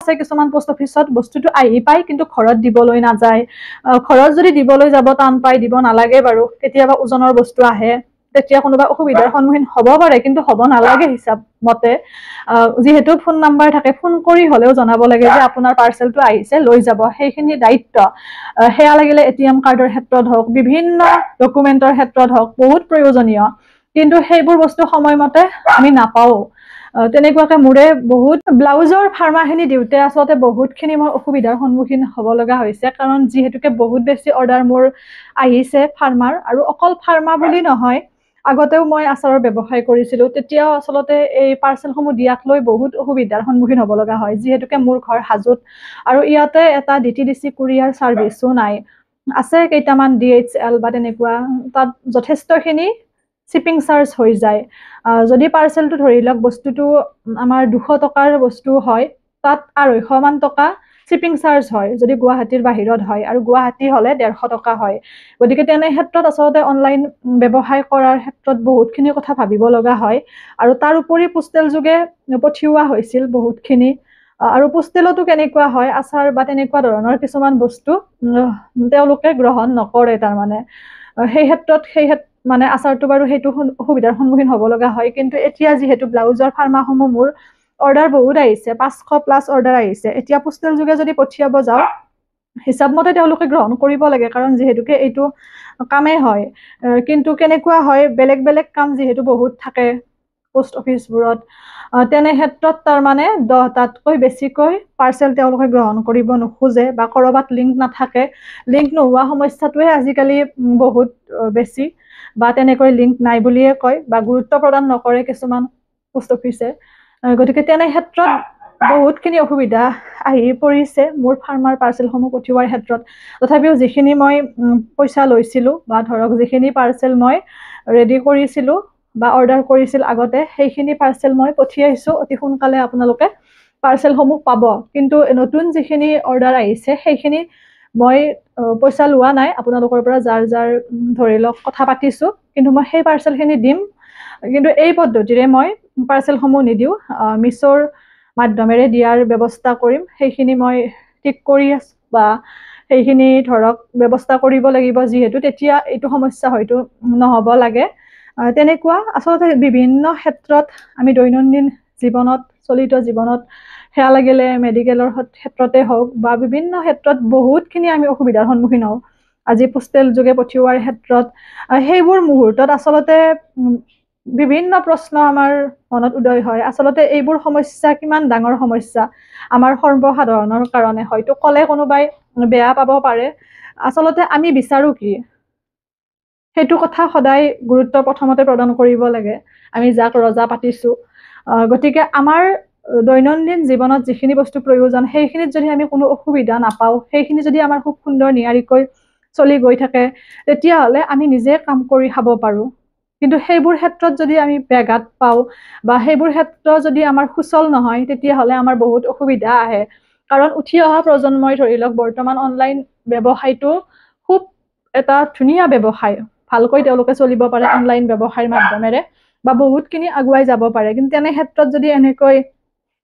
আছে কিছুমান পোষ্ট অফিচত বস্তুটো আহি পায় কিন্তু ঘৰত দিবলৈ নাযায় ঘৰত যদি দিবলৈ যাব টান পাই দিব নালাগে বাৰু কেতিয়াবা ওজনৰ বস্তু আহে তেতিয়া কোনোবা অসুবিধাৰ সন্মুখীন হ'ব পাৰে কিন্তু হ'ব নালাগে হিচাপ মতে যেহেতু ফোন নাম্বাৰ থাকে ফোন কৰি হলেও জনাব লাগে যে আপোনাৰ পাৰ্সেলটো আহিছে লৈ যাব সেইখিনি দায়িত্ব হেয়া লাগিলে এটিএম কাৰ্ডৰ ক্ষেত্ৰত হওক বিভিন্ন ডকুমেন্টৰ ক্ষেত্ৰত হওক বহুত প্ৰয়োজনীয় কিন্তু সেইবোৰ বস্তু সময়মতে আমি নাপাও তেনেকুৱাকে মোৰে বহুত ব্লাউজৰ ফাৰ্মাখিনি দিওতে আসলতে বহুতখিনি মই অসুবিধাৰ সন্মুখীন হ'ব লগা হৈছে কাৰণ যেহেতুকে বহুত বেছি অৰ্ডাৰ মোৰ আহিছে ফাৰ্মাৰ আৰু অকল ফাৰ্মা বুলি নহয় আগতেও মই আচাৰৰ ব্যৱসায় কৰিছিলো তেতিয়াও আসলতে এই পাৰ্সেলসমূহ দিয়াক লৈ বহুত অসুবিধাৰ সন্মুখীন হ'ব লগা হয় যেহেতুকে মোৰ ঘৰ হাজোত আৰু ইয়াতে এটা ডিটিডিসি কুৰিয়াৰ সাৰ্ভিসও নাই আছে কেইটামান ডিএইচএল বা তেনেকুৱা তাত যথেষ্টখিনি শিপিং চাৰ্জ হৈ যায় যদি পাৰ্সেলটো ধৰি লওক বস্তুটো আমাৰ 200 টকাৰ বস্তু হয় তাত 250 মান টকা শিপিং চাৰ্জ হয় যদি গুৱাহাটীৰ বাহিৰত হয় আৰু গুৱাহাটী হলে 150 টকা হয় গতিকে তেনে ক্ষেত্ৰত আসলতে অনলাইন ব্যৱসায় কৰাৰ ক্ষেত্ৰত বহুতখিনি কথা ভাবিব লগা হয় আৰু তাৰ উপৰি পোষ্টেল যোগে পঠিওৱা হৈছিল বহুতখিনি আৰু পোষ্টেলতো কেনেকুৱা হয় আচাৰ বা তেনেকুৱা ধৰণৰ কিছুমান বস্তু তেওঁলোকে গ্ৰহণ নকৰে তাৰ মানে সেই ক্ষেত্ৰত মানে আচাৰটো বাৰু সেইটো অসুবিধাৰ সন্মুখীন হ'ব লগা হয় কিন্তু এতিয়া যেহেতু ব্লাউজৰ ফাৰ্মাসমূহ মোৰ অৰ্ডাৰ বহুত আহিছে 500 প্লাস অৰ্ডাৰ আহিছে এতিয়া পোষ্টেল যোগে যদি পঠিয়াব যাও হিচাপ মতে তেওঁলোকে গ্ৰহণ কৰিব লাগে কাৰণ যেহেতুকে এইটো কামে হয় কিন্তু কেনেকুৱা হয় বেলেগ বেলেগ কাম যেহেতু বহুত থাকে পোষ্ট অফিচবোৰত তেনে ক্ষেত্ৰত তাৰ মানে 10টাতকৈ বেছিকৈ পাৰ্সেল তেওঁলোকে গ্ৰহণ কৰিব নোখোজে বা কৰবাত লিংক নাথাকে লিংক নোহোৱা সমস্যাটোৱে আজিকালি বহুত বেছি বা তেনেকৈ লিংক নাই বুলিয়ে কয় বা গুৰুত্ব প্ৰদান নকৰে কিছুমান পোষ্ট অফিচে গতিকে তেনে ক্ষেত্ৰত বহুতখিনি অসুবিধা আহি পৰিছে মোৰ ফাৰ্মাৰ পাৰ্সেলসমূহ পঠিওৱাৰ ক্ষেত্ৰত তথাপিও যিখিনি মই পইচা লৈছিলো বা ধৰক যিখিনি পাৰ্সেল মই ৰেডি কৰিছিলো বা অৰ্ডাৰ কৰিছিল আগতে সেইখিনি পাৰ্সেল মই পঠিয়াইছো অতি সোনকালে আপোনালোকে পাৰ্সেলসমূহ পাব কিন্তু নতুন যিখিনি অৰ্ডাৰ আহিছে সেইখিনি মই পইচা লোৱা নাই আপোনালোকৰ পৰা যাৰ যাৰ ধৰি লওক কথা পাতিছো কিন্তু মই সেই পাৰ্সেলখিনি দিম কিন্তু এই পদ্ধতিৰে মই পাৰ্সেলসমূহ নিদিও মিছৰ মাধ্যমেৰে দিয়াৰ ব্যৱস্থা কৰিম সেইখিনি মই ঠিক কৰি আছো বা সেইখিনি ধৰক ব্যৱস্থা কৰিব লাগিব যেহেতু তেতিয়া এইটো সমস্যা হয়তো নহব লাগে তেনেকুৱা আসলতে বিভিন্ন ক্ষেত্ৰত আমি দৈনন্দিন জীৱনত চলিত জীৱনত হেয়া লাগিলে মেডিকেলৰ ক্ষেত্ৰতে হওক বা বিভিন্ন ক্ষেত্ৰত বহুতখিনি আমি অসুবিধাৰ সন্মুখীন হওঁ আজি পোষ্টেল যোগে পঠিওৱাৰ ক্ষেত্ৰত সেইবোৰ মুহূৰ্তত আসলতে বিভিন্ন প্ৰশ্ন আমাৰ মনত উদয় হয় আসলতে এইবোৰ সমস্যা কিমান ডাঙৰ সমস্যা আমাৰ সৰ্বসাধাৰণৰ কাৰণে হয়তো কলে কোনোবাই বেয়া পাব পাৰে আসলতে আমি বিচাৰো কি সেইটো কথা সদায় গুৰুত্ব প্ৰথমতে প্ৰদান কৰিব লাগে আমি যাক ৰজা পাতিছো গতিকে আমাৰ দৈনন্দিন জীৱনত যিখিনি বস্তু প্ৰয়োজন সেইখিনিত যদি আমি কোনো অসুবিধা নাপাও সেইখিনি যদি আমাৰ খুব সুন্দৰ নিয়াৰিকৈ চলি গৈ থাকে তেতিয়াহলে আমি নিজে কাম কৰি খাব পাৰো কিন্তু সেইবোৰ ক্ষেত্ৰত যদি আমি ব্যাঘাত পাও বা সেইবোৰ ক্ষেত্ৰ যদি আমাৰ সুচল নহয় তেতিয়াহলে আমাৰ বহুত অসুবিধা আহে কাৰণ উঠি অহা প্ৰজন্মই ধৰি লওক বৰ্তমান অনলাইন ব্যৱসায়টো খুব এটা ধুনীয়া ব্যৱসায় ভালকৈ তেওঁলোকে চলিব পাৰে অনলাইন ব্যৱসায়ৰ মাধ্যমেৰে বা বহুতখিনি আগুৱাই যাব পাৰে কিন্তু তেনে ক্ষেত্ৰত যদি এনেকৈ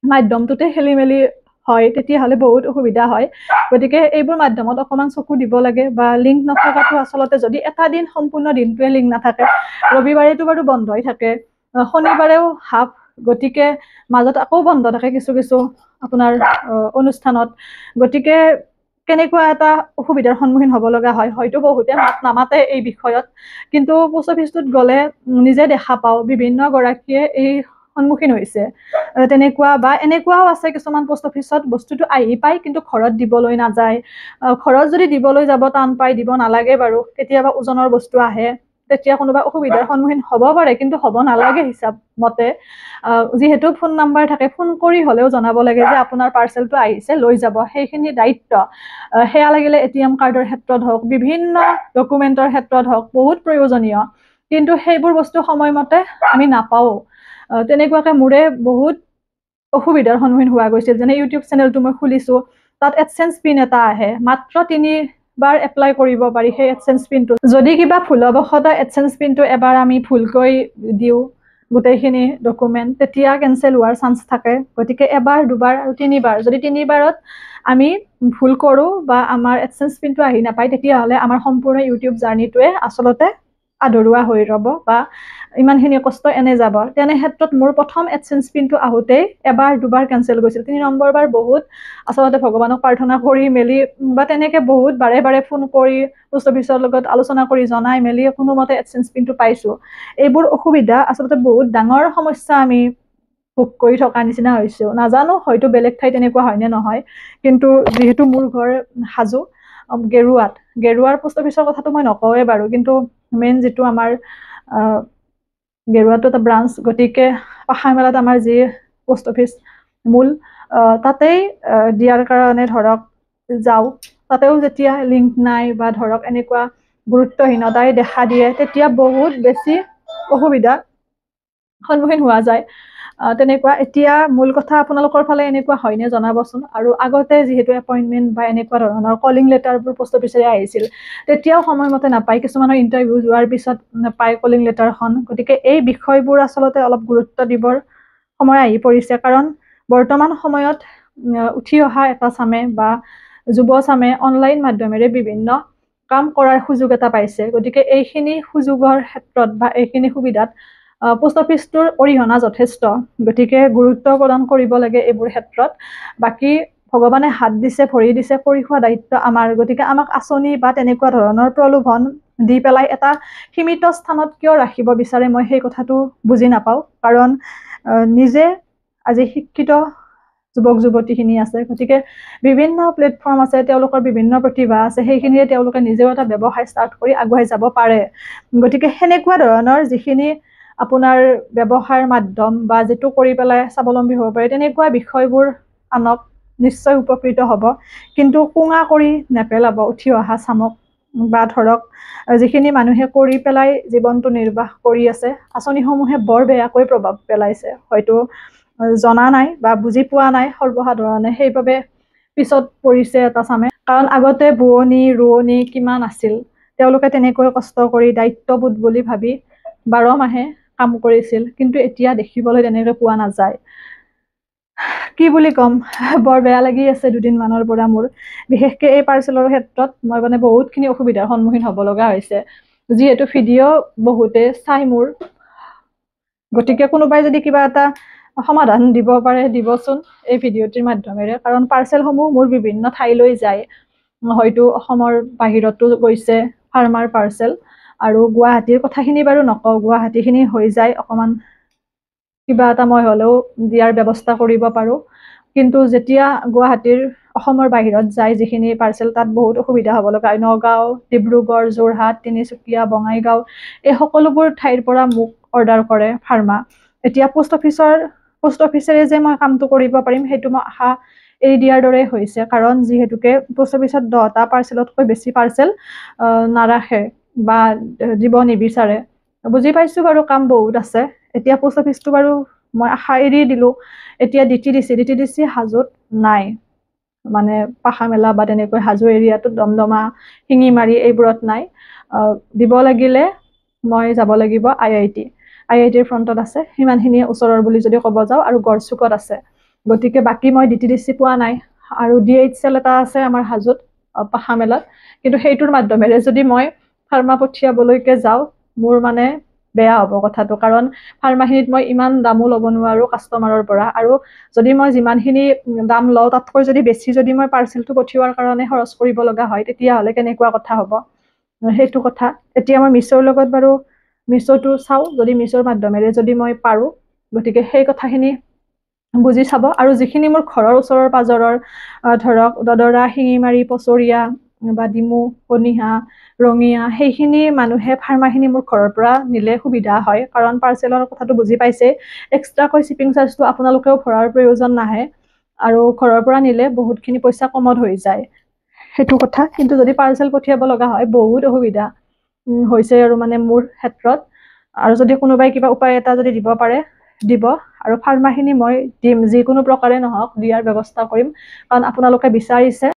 মাধ্যমটোতে খেলিমেলি হয় তেতিয়াহলে বহুত অসুবিধা হয় গতিকে এইবোৰ মাধ্যমত অকমান চকু দিব লাগে বা লিংক নথকাটো আসলতে যদি এটা দিন সম্পূৰ্ণ দিনটোৱে লিংক নাথাকে ৰবিবাৰেতো বাৰু বন্ধই থাকে শনিবাৰেও হাফ গতিকে মাজত আকৌ বন্ধ থাকে কিছু কিছু আপোনাৰ অনুষ্ঠানত গতিকে কেনেকুৱা এটা অসুবিধাৰ সন্মুখীন হ'ব লগা হয় হয়তো বহুতে মাত নামাতে এই বিষয়ত কিন্তু পোষ্ট অফিচটোত গলে নিজে দেখা পাও বিভিন্ন গৰাকীয়ে এই সন্মুখীন হৈছে তেনেকুৱা বা এনেকুৱাও আছে কিছুমান পোষ্ট অফিচত বস্তুটো আহি পায় কিন্তু ঘৰত দিবলৈ নাযায় ঘৰত যদি দিবলৈ যাব টান পাই দিব নালাগে বাৰু কেতিয়াবা ওজনৰ বস্তু আহে তেতিয়া কোনোবা অসুবিধাৰ সন্মুখীন হ'ব পাৰে কিন্তু হ'ব নালাগে হিচাপ মতে যেহেতু ফোন নাম্বাৰ থাকে ফোন কৰি হলেও জনাব লাগে যে আপোনাৰ পাৰ্সেলটো আহিছে লৈ যাব সেইখিনি দায়িত্ব হেয়া লাগিলে এটিএম কাৰ্ডৰ ক্ষেত্ৰত হওক বিভিন্ন ডকুমেন্টৰ ক্ষেত্ৰত হওক বহুত প্ৰয়োজনীয় কিন্তু সেইবোৰ বস্তু সময়মতে আমি নাপাও তেনেকুৱাকে মোৰে বহুত অসুবিধাৰ সন্মুখীন হোৱা গৈছিল যেনে ইউটিউব চেনেলটো মই খুলিছো তাত এডসেন্স পিন এটা আহে মাত্ৰ 3বাৰ এপ্লাই কৰিব পাৰি সেই এডসেন্স পিনটো যদি কিবা ভুলবশতঃ এডসেন্স পিনটো এবাৰ আমি ভুলকৈ দিও গোটেইখিনি ডকুমেণ্ট তেতিয়া কেঞ্চেল হোৱাৰ চান্স থাকে গতিকে এবাৰ দুবাৰ আৰু তিনিবাৰ যদি তিনিবাৰত আমি ভুল কৰোঁ বা আমাৰ এডচেঞ্চ পিনটো আহি নাপায় তেতিয়াহ'লে আমাৰ সম্পূৰ্ণ ইউটিউব জাৰ্নিটোৱে আচলতে আধৰুৱা হৈ ৰ'ব বা ইমানখিনি কষ্ট এনে যাব তেনে ক্ষেত্ৰত মোৰ প্ৰথম এডচেঞ্চ পিনটো আহোঁতেই এবাৰ দুবাৰ কেঞ্চেল গৈছিল ৩ নম্বৰবাৰ বহুত আচলতে ভগৱানক প্ৰাৰ্থনা কৰি মেলি বা তেনেকৈ বহুত বাৰে বাৰে ফোন কৰি পোষ্ট অফিচৰ লগত আলোচনা কৰি জনাই মেলি কোনোমতে এডচেঞ্চ পিনটো পাইছোঁ এইবোৰ অসুবিধা আচলতে বহুত ডাঙৰ সমস্যা আমি ভোগ কৰি থকা নিচিনা হৈছোঁ নাজানো হয়তো বেলেগ ঠাইত তেনেকুৱা হয়নে নহয় কিন্তু যিহেতু মোৰ ঘৰ হাজো গেৰুৱাৰ পোষ্ট অফিচৰ কথাটো মই নকওঁৱে বাৰু কিন্তু মেইন যিটো আমাৰ গেৰুৱাটো এটা ব্ৰাঞ্চ গতিকে পাহাৰমেলাত আমাৰ যি পোষ্ট অফিচ মূল তাতেই দিয়াৰ কাৰণে ধৰক যাওঁ তাতেও যেতিয়া লিংক নাই বা ধৰক এনেকুৱা গুৰুত্বহীনতাই দেখা দিয়ে তেতিয়া বহুত বেছি অসুবিধা সন্মুখীন হোৱা যায় তেনেকুৱা এতিয়া মূল কথা আপোনালোকৰ ফালে এনেকুৱা হয়নে জনাবচোন আৰু আগতে যিহেতু এপইণ্টমেণ্ট বা এনেকুৱা ধৰণৰ কলিং লেটাৰবোৰ পোষ্ট অফিচেৰে আহিছিল তেতিয়াও সময়মতে নাপায় কিছুমানৰ ইণ্টাৰভিউ যোৱাৰ পিছত নাপায় কলিং লেটাৰখন গতিকে এই বিষয়বোৰ আচলতে অলপ গুৰুত্ব দিবৰ সময় আহি পৰিছে কাৰণ বৰ্তমান সময়ত উঠি অহা এটা চামে বা যুৱ চামে অনলাইন মাধ্যমেৰে বিভিন্ন কাম কৰাৰ সুযোগ এটা পাইছে গতিকে এইখিনি সুযোগৰ ক্ষেত্ৰত বা এইখিনি সুবিধাত পোষ্ট অফিচটোৰ অৰিহণা যথেষ্ট গতিকে গুৰুত্ব প্ৰদান কৰিব লাগে এইবোৰ ক্ষেত্ৰত বাকী ভগৱানে হাত দিছে ভৰি দিছে কৰি খোৱা দায়িত্ব আমাৰ গতিকে আমাক আঁচনি বা তেনেকুৱা ধৰণৰ প্ৰলোভন দি পেলাই এটা সীমিত স্থানত কিয় ৰাখিব বিচাৰে মই সেই কথাটো বুজি নাপাওঁ কাৰণ নিজে আজি শিক্ষিত যুৱক যুৱতীখিনি আছে গতিকে বিভিন্ন প্লেটফৰ্ম আছে তেওঁলোকৰ বিভিন্ন প্ৰতিভা আছে সেইখিনিয়ে তেওঁলোকে নিজেও এটা ব্যৱসায় ষ্টাৰ্ট কৰি আগুৱাই যাব পাৰে গতিকে সেনেকুৱা ধৰণৰ যিখিনি আপোনাৰ ব্যৱসায়ৰ মাধ্যম বা যিটো কৰি পেলাই স্বাৱলম্বী হ'ব পাৰে তেনেকুৱা বিষয়বোৰ আনক নিশ্চয় উপকৃত হ'ব কিন্তু কোঙা কৰি নেপেলাব উঠি অহা চামক বা ধৰক যিখিনি মানুহে কৰি পেলাই জীৱনটো নিৰ্বাহ কৰি আছে আঁচনিসমূহে বৰ বেয়াকৈ প্ৰভাৱ পেলাইছে হয়তো জনা নাই বা বুজি পোৱা নাই সৰ্বসাধাৰণে সেইবাবে পিছত পৰিছে এটা চামে কাৰণ আগতে বোৱনী ৰোৱনী কিমান আছিল তেওঁলোকে তেনেকৈ কষ্ট কৰি দায়িত্ববোধ বুলি ভাবি 12 মাহে কাম কৰিছিল কিন্তু এতিয়া দেখিবলৈ তেনেকৈ পোৱা নাযায় কি বুলি ক'ম বৰ বেয়া লাগি আছে দুদিনমানৰ পৰা মোৰ বিশেষকৈ এই পাৰ্চেলৰ ক্ষেত্ৰত মই মানে বহুতখিনি অসুবিধাৰ সন্মুখীন হ'ব লগা হৈছে যিহেতু ভিডিঅ' বহুতে চাই মোৰ গতিকে কোনোবাই যদি কিবা এটা সমাধান দিব পাৰে দিবচোন এই ভিডিঅ'টিৰ মাধ্যমেৰে কাৰণ পাৰ্চেলসমূহ মোৰ বিভিন্ন ঠাইলৈ যায় হয়তো অসমৰ বাহিৰতো গৈছে ফাৰ্মাৰ পাৰ্চেল আৰু গুৱাহাটীৰ কথাখিনি বাৰু নকওঁ গুৱাহাটীখিনি হৈ যায় অকণমান কিবা এটা মই হ'লেও দিয়াৰ ব্যৱস্থা কৰিব পাৰোঁ কিন্তু যেতিয়া গুৱাহাটীৰ অসমৰ বাহিৰত যায় যিখিনি পাৰ্চেল তাত বহুত অসুবিধা হ'ব লগা হয় নগাঁও ডিব্ৰুগড় যোৰহাট তিনিচুকীয়া বঙাইগাঁও এই সকলোবোৰ ঠাইৰ পৰা মোক অৰ্ডাৰ কৰে ফাৰ্মা এতিয়া পোষ্ট অফিচেৰে যে মই কামটো কৰিব পাৰিম সেইটো মই আশা এৰি দিয়াৰ দৰে হৈছে কাৰণ যিহেতুকে পোষ্ট অফিচত 10টা পাৰ্চেলতকৈ বেছি পাৰ্চেল নাৰাখে বা দিব নিবিচাৰে বুজি পাইছোঁ বাৰু কাম বহুত আছে এতিয়া পোষ্ট অফিচটো বাৰু মই আশা এৰি দিলোঁ এতিয়া DTDC হাজোত নাই মানে পাহাৰমেলা বা তেনেকৈ হাজো এৰিয়াটোত দমদমা শিঙিমাৰী এইবোৰত নাই দিব লাগিলে মই যাব লাগিব IITৰ ফ্ৰণ্টত আছে সিমানখিনিয়ে ওচৰৰ বুলি যদি ক'ব যাওঁ আৰু গড়চুকত আছে গতিকে বাকী মই DTDC পোৱা নাই আৰু DHL এটা আছে আমাৰ হাজোত পাহাৰমেলাত কিন্তু সেইটোৰ মাধ্যমেৰে যদি মই ফাৰ্মা পঠিয়াবলৈকে যাওঁ মোৰ মানে বেয়া হ'ব কথাটো কাৰণ ফাৰ্মাখিনিত মই ইমান দামো ল'ব নোৱাৰোঁ কাষ্টমাৰৰ পৰা আৰু যদি মই যিমানখিনি দাম লওঁ তাতকৈ যদি বেছি যদি মই পাৰ্চেলটো পঠিওৱাৰ কাৰণে খৰচ কৰিব লগা হয় তেতিয়াহ'লে কেনেকুৱা কথা হ'ব সেইটো কথা এতিয়া মই মিছ'ৰ লগত বাৰু মিছ'টো চাওঁ যদি মিছ'ৰ মাধ্যমেৰে যদি মই পাৰোঁ গতিকে সেই কথাখিনি বুজি চাব আৰু যিখিনি মোৰ ঘৰৰ ওচৰৰ পাজৰৰ ধৰক দদৰা শিঙিমাৰী পচৰীয়া বা ডিমু কণিহা ৰঙিয়া সেইখিনি মানুহে ফাৰ্মাখিনি মোৰ ঘৰৰ পৰা নিলে সুবিধা হয় কাৰণ পাৰ্চেলৰ কথাটো বুজি পাইছে এক্সট্ৰাকৈ শ্বিপিং চাৰ্জটো আপোনালোকেও ভৰাৰ প্ৰয়োজন নাহে আৰু ঘৰৰ পৰা নিলে বহুতখিনি পইচা কমত হৈ যায় সেইটো কথা কিন্তু যদি পাৰ্চেল পঠিয়াব লগা হয় বহুত অসুবিধা হৈছে আৰু মানে মোৰ ক্ষেত্ৰত আৰু যদি কোনোবাই কিবা উপায় এটা যদি দিব পাৰে দিব আৰু ফাৰ্মাখিনি মই দিম যিকোনো প্ৰকাৰে নহওক দিয়াৰ ব্যৱস্থা কৰিম কাৰণ আপোনালোকে বিচাৰিছে